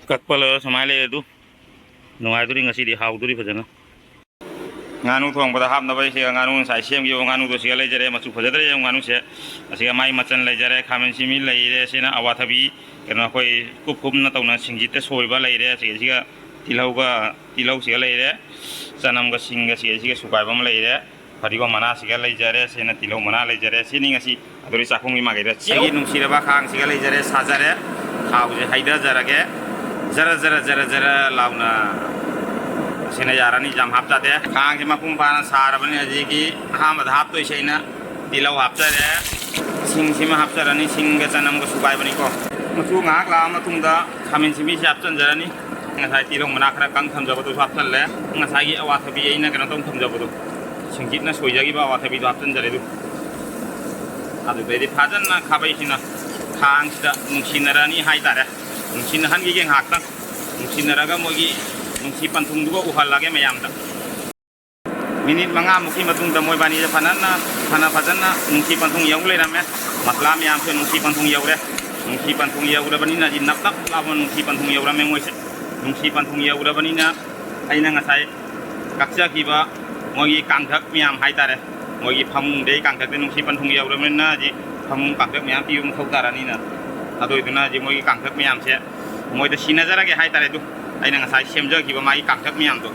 ꯀꯛꯄꯜ ꯁꯨꯃꯥꯏꯅ ꯂꯩ ꯑꯗꯨ ꯅꯨꯡꯉꯥꯏꯗꯣꯔꯤ ꯉꯁꯤꯗꯤ ꯍꯥꯎꯗꯣꯔꯤ ꯐꯖꯅ ꯉꯥꯅꯨ ꯊꯣꯡꯕꯗ ꯍꯥꯞꯅꯕ ꯁꯤꯒ ꯉꯥꯅꯨ ꯉꯁꯥꯏ ꯁꯦꯝꯈꯤꯕ ꯉꯥꯅꯨꯗꯣ ꯁꯤꯒ ꯂꯩꯖꯔꯦ ꯃꯆꯨ ꯐꯖꯗ꯭ꯔꯦ ꯉꯥꯅꯨꯁꯦ ꯑꯁꯤꯒ ꯃꯥꯏ ꯃꯆꯜ ꯂꯩꯖꯔꯦ ꯈꯥꯃꯦꯟ ꯁꯤꯟꯕꯤ ꯂꯩꯔꯦ ꯁꯤꯅ ꯑꯋꯥꯊꯕꯤ ꯀꯩꯅꯣ ꯑꯩꯈꯣꯏ ꯀꯨꯞ ꯀꯨꯞꯅ ꯇꯧꯅ ꯁꯤꯡꯖꯤꯠꯇ ꯁꯣꯏꯕ ꯂꯩꯔꯦ ꯁꯤꯒ ꯇꯤꯜꯍꯧꯁꯤꯒ ꯂꯩꯔꯦ ꯆꯅꯝꯒ ꯁꯤꯡꯒ ꯁꯤꯒ ꯁꯨꯒꯥꯏꯕ ꯑꯃ ꯂꯩꯔꯦ ꯐꯗꯤꯒꯣꯝ ꯃꯅꯥꯁꯤꯒ ꯂꯩꯖꯔꯦ ꯁꯤꯅ ꯇꯤꯜꯍꯧ ꯃꯅꯥ ꯂꯩꯖꯔꯦ ꯁꯤꯅꯤ ꯉꯁꯤ ꯑꯗꯨꯒꯤ ꯆꯥꯛꯈꯨꯝꯒꯤ ꯃꯥꯒꯩꯗ ꯁꯤꯒꯤ ꯅꯨꯡꯁꯤꯔꯕ ꯈꯥꯡꯁꯤꯒ ꯂꯩꯖꯔꯦ ꯁꯥꯖꯔꯦ ꯊꯥꯎꯁꯦ ꯍꯩꯊꯖꯔꯒꯦ ꯖꯔ ꯖꯔ ꯖꯔ ꯖꯔ ꯂꯥꯎꯅ ꯁꯤꯅ ꯌꯥꯔꯅꯤ ꯌꯥꯝ ꯍꯥꯞꯆꯗꯦ ꯈꯥꯡꯁꯦ ꯃꯄꯨꯡ ꯐꯥꯅ ꯁꯥꯔꯕꯅꯤ ꯍꯧꯖꯤꯛꯀꯤ ꯑꯍꯥꯟꯕꯗ ꯍꯥꯞꯇꯣꯏꯁꯦ ꯑꯩꯅ ꯇꯤꯜꯍꯧ ꯍꯥꯞꯆꯔꯦ ꯁꯤꯡꯁꯤꯃ ꯍꯥꯞꯆꯔꯅꯤ ꯁꯤꯡꯒ ꯆꯅꯝꯒ ꯁꯨꯒꯥꯏꯕꯅꯤꯀꯣ ꯃꯆꯨ ꯉꯥꯏꯍꯥꯛ ꯂꯥꯛꯑ ꯃꯇꯨꯡꯗ ꯈꯥꯃꯦꯟ ꯁꯤꯟꯕꯤꯁꯤ ꯍꯥꯞꯆꯟꯖꯔꯅꯤ ngài tì lông mà nãy khang tham gia vào tôi hấp chân lẽ ngài cái awat habi ấy na cái nó tông tham gia vào tôi sinh nó sôi ra cái awat habi tôi hấp chân ra đấy à tôi bây phá chân na khá bây xin na khang sẽ nung xin ra ni hai ta đấy nung xin hắn cái hạt đó nung xin ra cái mỗi cái nung xin pan thùng đúng không uhal lagi mayam đó minit mga mungkin matung damoy bani je phana phá chân na nung xin pan thùng yếu lên làm ấy masla mayam sẽ nung xin pan thùng yếu đấy nung xin pan thùng yếu đấy bani na jin nắp nắp làm nung xin pan thùng yếu làm em nungsi pantung ya udah banina aina ngasai kakja kiba mogi kangthak miam haitare mogi phamung dei kangthak de nungsi pantung ya udah banina ji phamung kangthak miam pium thautarani na ado iduna ji mogi kangthak miam se moi da sinajara ge haitare du aina ngasai semja kiba mai kangthak miam du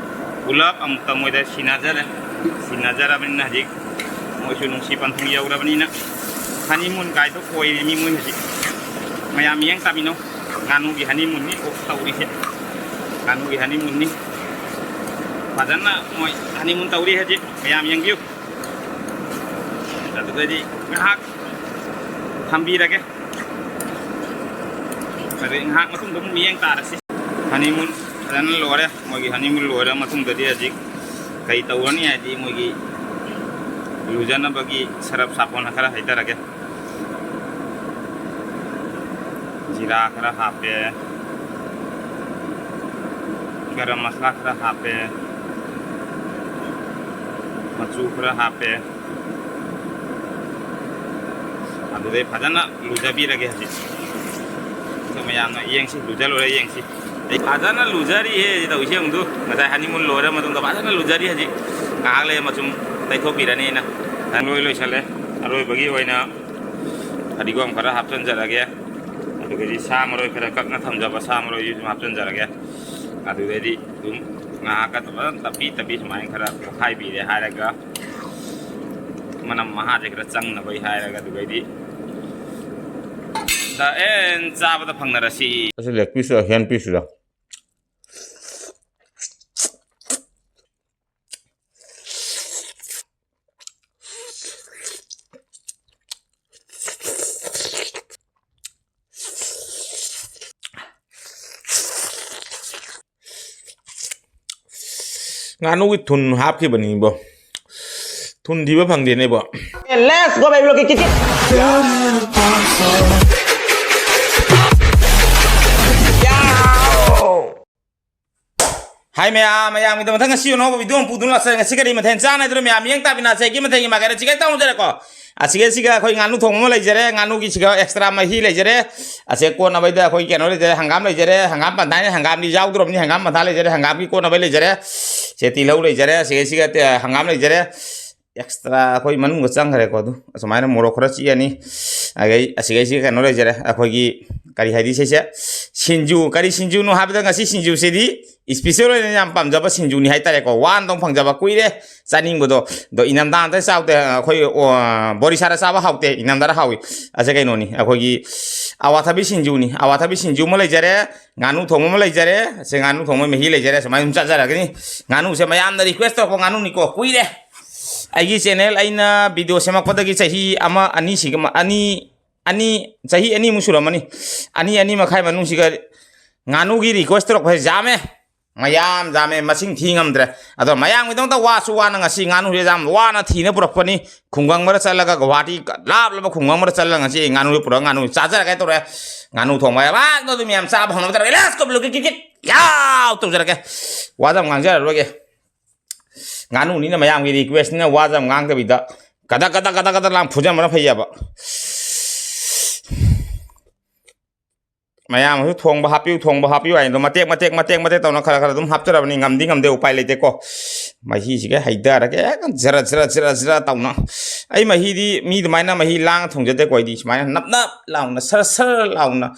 ulap amta moi da sinajara banina ji moi su nungsi pantung ya udah banina honeymoon kai to koi mi mun ji mayam yang tabino nganu gi honeymoon ni ko tauri se nganu gi honeymoon ni padahal moi honeymoon tauri aja mayam yang view satu tadi ngahak hampir aja tapi ngahak matung dum mi yang tar sih honeymoon padahal luar ya moi gi honeymoon luar matung tadi aja kai tawani aja moi gi lujana bagi sarap sapon akara haitar aja जीरा खरा हापे गरम मसाला खरा हापे मचू खरा हापे अदुदे फजना लुजाबी रगे हजी तो मयाना येंगसी लुजा लोरे येंगसी फजना लुजारी हे तौसे उंदु ngasa honeymoon लोरे मतुंग दा फजना लुजारी हजी कागले मचुम तैथोबिरानी ना लोय लोय सले अरोय बगी होइना फदिगोम खरा हापसन Jarange jadi samroy kena kakna thamjaba samroy yu hapchen jarage adu dedi dum ngaka tapi semain kara khai bi de haraga manam maha je kara chang na bai haraga du dedi da en chaba da phangna rasi ase leg piece hand piece da nganu with thun hap ki bani bo thun diba phang de ne bo let's go baby look kit hai maya mi thang si no video pudun la sa sigari ma then chana dro maya mi yang ta bina se ki ma thang ma ga chigai ta jare ko asige siga khoi nganu thong ma lai jare nganu ki siga extra ma hi lai jare ase ko na bai da khoi keno lai jare hangam lai jare hangam pa dai hangam ni jaw drom ni hangam ma lai jare hangam ki ko na bai lai jare se ti lau lai jare asige siga hangam lai jare extra khoi manung ga chang khare ko du asmai na moro khora chi ani agai asige siga keno lai jare khoi gi kari haidi se sinju kari sinju no habda ngasi sinju se di special ne yam pam jaba sinju ni hai tare ko wan dong phang jaba kuire chaning bodo do inam dan ta saute khoi bori sara saba haute inam dara hawi ase kai no ni khoi gi awathabi sinju ma lai jare nganu thong ma lai jare se nganu thong ma hi lai jare samai um cha jara gani nganu se mayam da request ko nganu ni ko kuire ai channel aina video semak padagi chahi ama ani sigama ani chahi ani musuramani ani makhai manung siga nganu gi request ro phai jame mayam jame masing thingam dre ado mayang midong ta wa su wa na ngasi nganu re jam wa na thina purakpani khungwang mara chalaga gwati lab lab khungwang mara chalaga ngasi nganu re pura nganu chajar kai tore nganu thong ma ba no dum yam sa bhang na let's go look kit yaw to jara ke wa jam ngang jara ro ge nganu ni na mayam gi request na wa jam ngang ka bi da kada lang phujam mara phai ya ba mayam hu thong ba happy ai no mate taw na khara dum hap chara bani ngam de upai lete ko mahi ji ga haida ra ke zara taw na ai mahi di mi de maina mahi lang thong jate ko di maina nap law na sar law na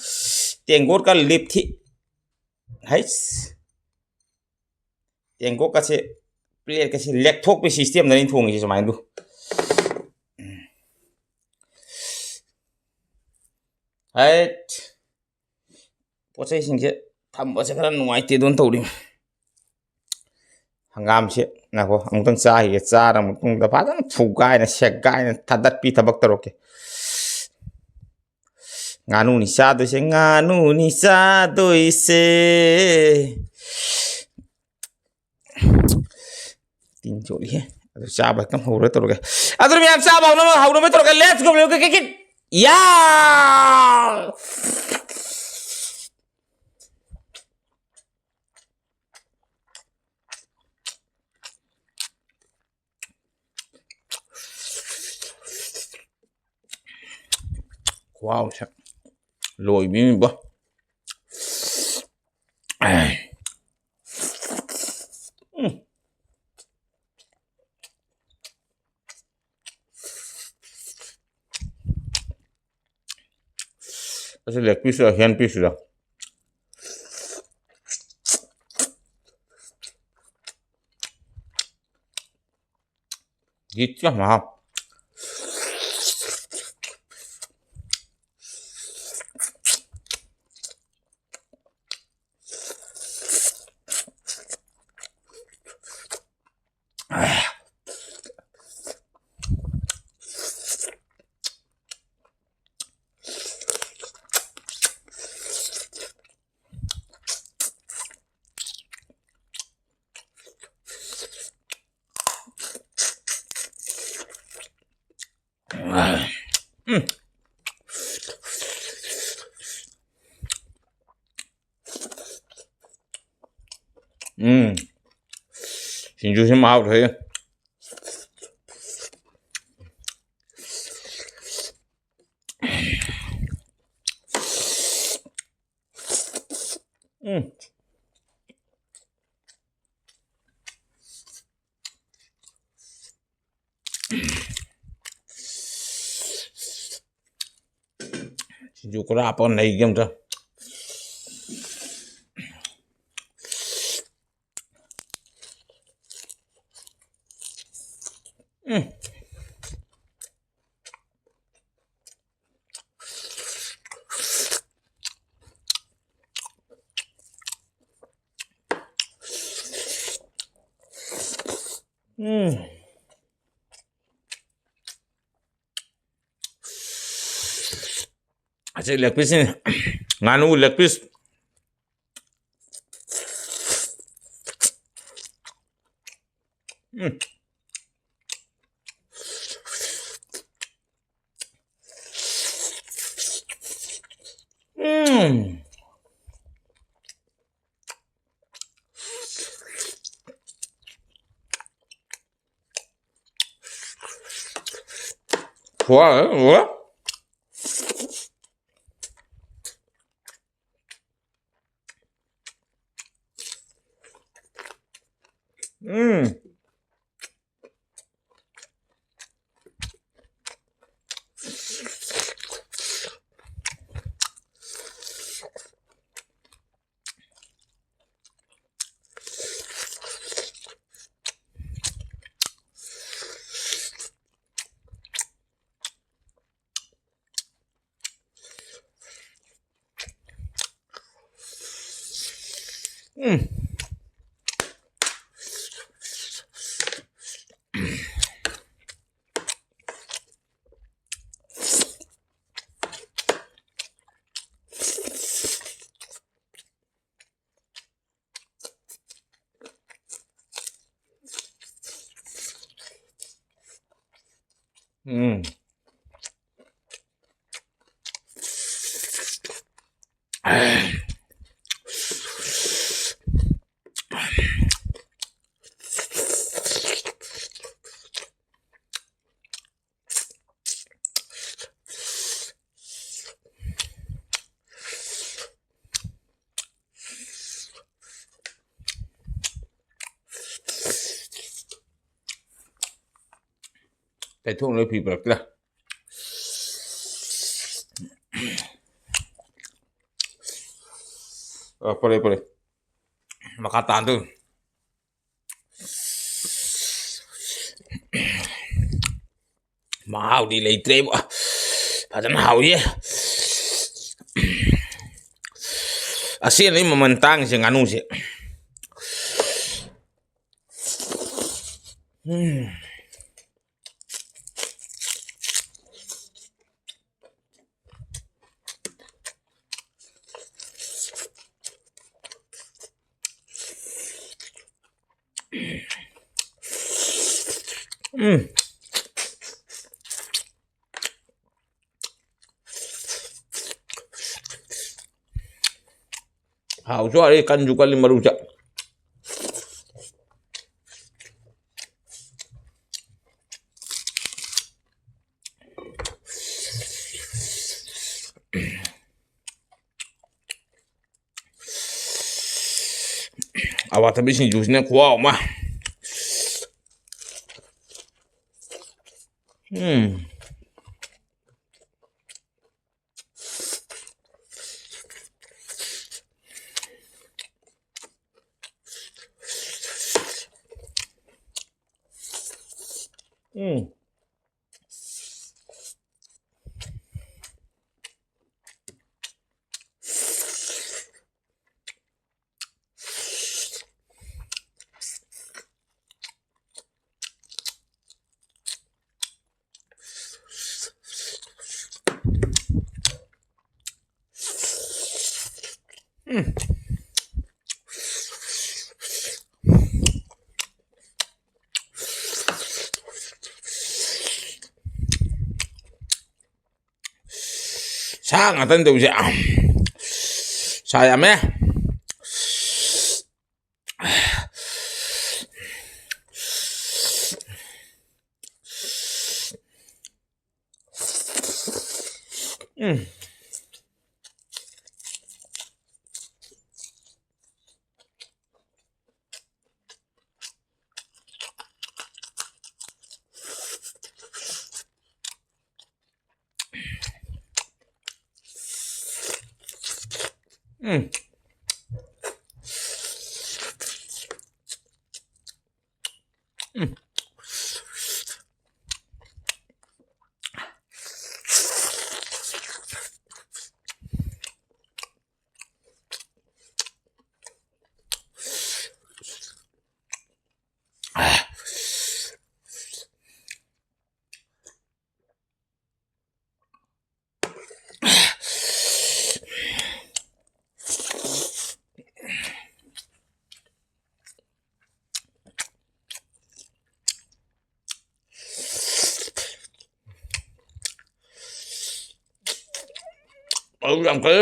tengor ka lip thi hai tengor ka se plate ka se lek thok pe system na ni thong ji maina du hai pochai singje thamba se khara nuai te don tawri hangam se na ko amutang cha hi cha ra mutung da pa dan phu gai na sek gai na thadat pi thabak taroke nganu ni sa do se tin choli he adu cha ba kam hore taroke adu mi am cha ba no hawno me taroke let's go kit ya wow sa lôi mi ba Kasi leg piece là hand piece rồi gít chứ mà SINGJU xem màu thấy SINGJU có rap con này game chưa Asyik leg piece ni nganu leg piece Wah, แต่ทุ่งเลยผีเปลือกละไปเลยมาคาตานตุมาเอาดีเลยเตรบพาจันหาวเย่อาเซียนนี่มันตั้งเสียงานูเสียhào cho đi kan juga 5 rujak awak tapi sini jusnya kuah mah sang atin tuh siya saya meh làm cái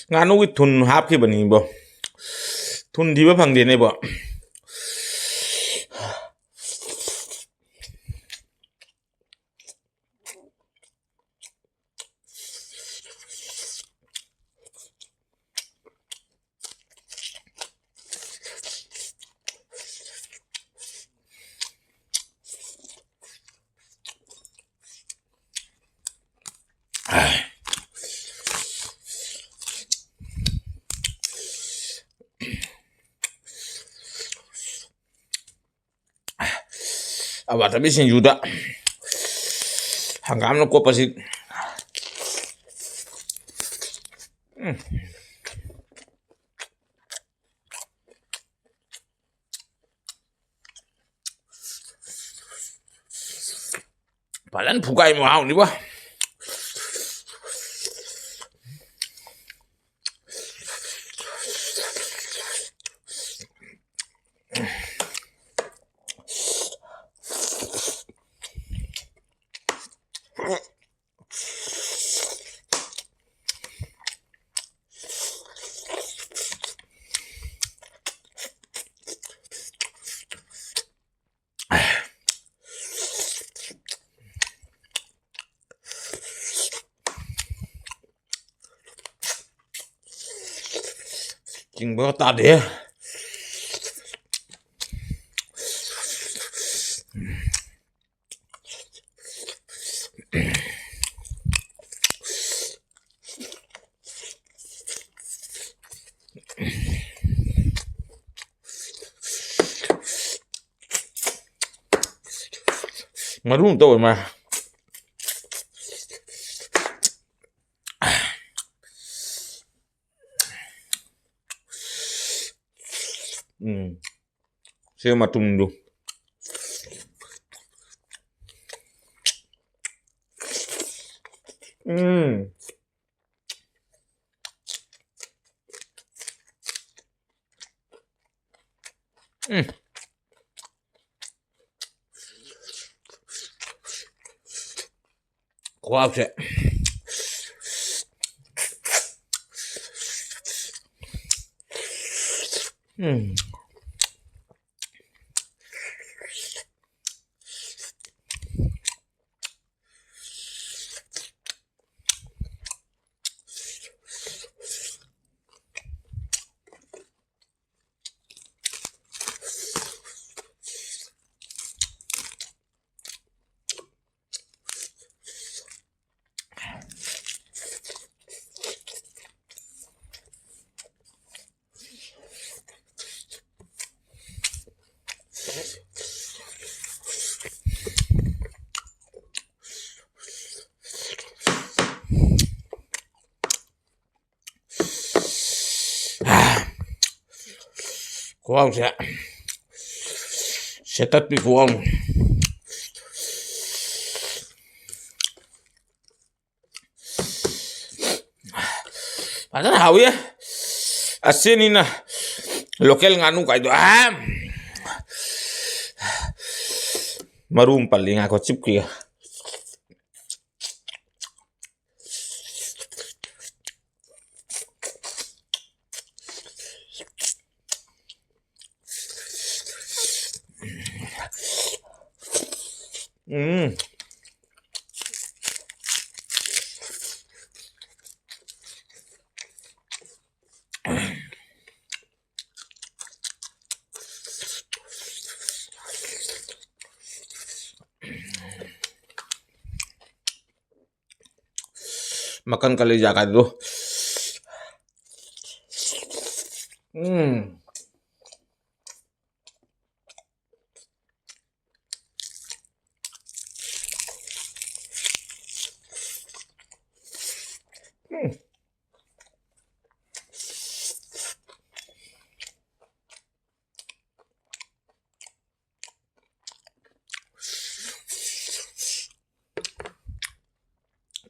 nganu cái thun hấp khi bận hình bộ thun thì bắp hàng điện này bộ ꯑꯋꯥꯊꯕꯤ ꯁꯤꯡꯖꯨꯗ ꯍꯪꯒꯥꯝꯅ ꯀꯣꯠꯄꯁꯤ ꯐꯖꯅ ꯐꯨꯒꯥꯏ ꯃꯍꯥꯎꯅꯤꯕ ꯆꯤꯡꯕꯒ ꯇꯥꯗꯦ ꯃꯔꯨ ꯑꯝꯇ ꯑꯣꯏ ꯃꯥ ꯁꯤ ꯃꯇꯨꯡꯗꯨ ꯈꯨꯍꯥꯎꯁꯦ khóa sẽ tách với của ông à rất hào ấy à xin đi nè local nganu cái đó marum paling aku chip kia makan kali jaga dulu.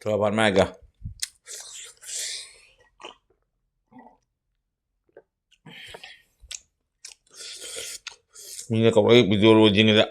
Coba mega. Ini kau lagi video lagi ni tak?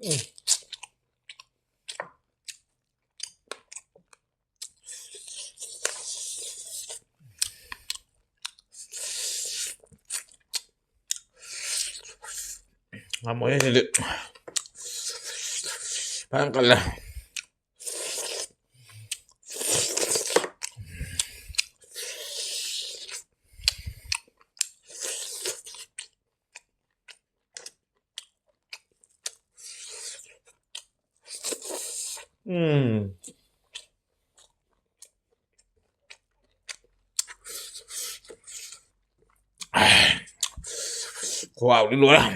Kamu ini dulu. Pangkal lah. Wow dulu lah.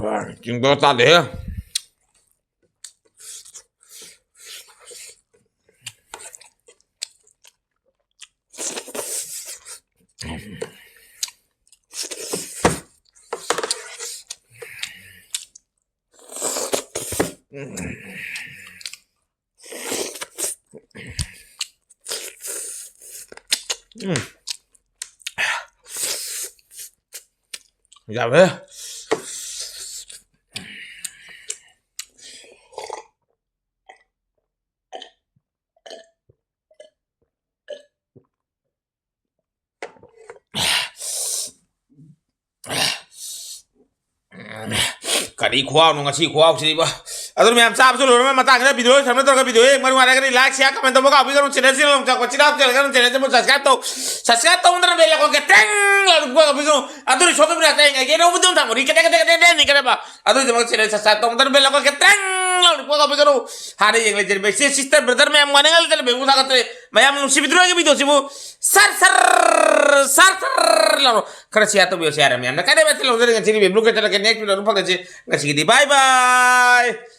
Wah, tinggal tadi ya. Ya ves. Kali kuau nunggu si kuau sih bah. Aduh memang sab sulu memang matang kita video, sampai terus video, maru ada kali like share komen tombol kau bikin channel sih long cakap channel sih mau subscribe tuh untuk bela kau keteng lalu gua bikin aduh di shopee berarti enggak kira udah tamu di keteng nih kenapa aduh jangan channel subscribe tuh untuk bela kau keteng lalu gua bikin hari yang lejar besi sister brother memang mana ngal tele bengu tak tele memang si video lagi video sih bu sar lalu karena siapa tuh biasa ada memang kadang betul udah dengan sini belum kita lagi next video lupa kasih bye bye